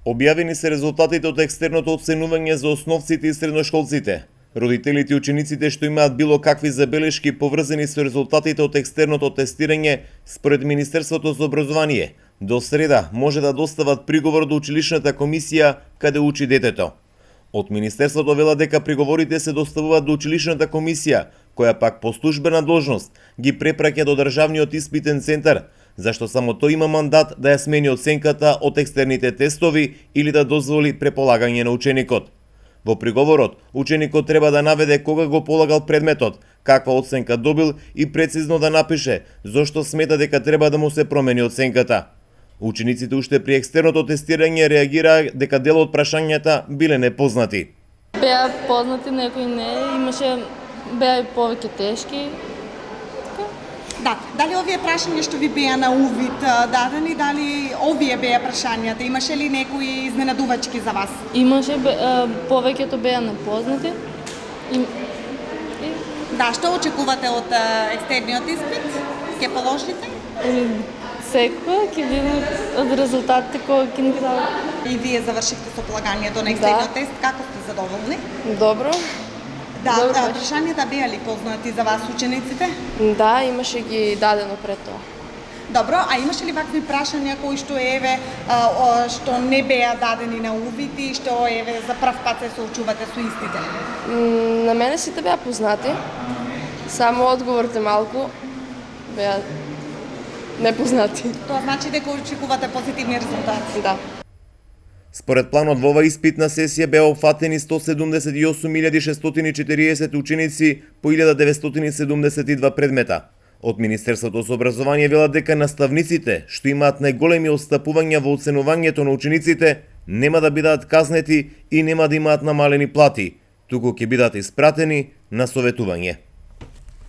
Објавени се резултатите од екстерното оценување за основците и средношколците. Родителите и учениците што имаат било какви забелешки поврзани со резултатите од екстерното тестирање, според Министерството за образование, до среда може да достават приговор до училишната комисија каде учи детето. Од Министерството велат дека приговорите се доставуваат до училишната комисија, која пак по службена должност ги препраќа до Државниот испитен центар, зашто само тој има мандат да ја смени оценката од екстерните тестови или да дозволи преполагање на ученикот. Во приговорот, ученикот треба да наведе кога го полагал предметот, каква оценка добил и прецизно да напише зошто смета дека треба да му се промени оценката. Учениците уште при екстерното тестирање реагираа дека дел од прашањата биле непознати. Беа познати, некои не, беа и повеќе тешки. Да, дали овие прашања што ви беа на увид дадени, дали овие беа прашањата? Имаше ли некои изненадувачки за вас? Имаше, повеќето беа непознати. Да, што очекувате од екстерниот испит? Ке положите? Секоја ќе видиме од резултатите кои ќе ни ги дадат. И вие завршивте со полагањето на екстерниот тест, како сте задоволни? Добро. Да, прашањата беа ли познати за вас учениците? Да, имаше ги дадено пред тоа. Добро, а имаше ли вакви прашања кои што што не беа дадени на увид и што за прв пат се соочувате со истите? На мене сите беа познати, само одговорите малку беа непознати. Тоа значи дека очекувате позитивни резултати? Да. Според планот во оваа испитна сесија беа опфатени 178.640 ученици по 1972 предмета. Од Министерството за образование велат дека наставниците, што имаат најголеми отстапувања во оценувањето на учениците, нема да бидат казнети и нема да имаат намалени плати, туку ќе бидат испратени на советување.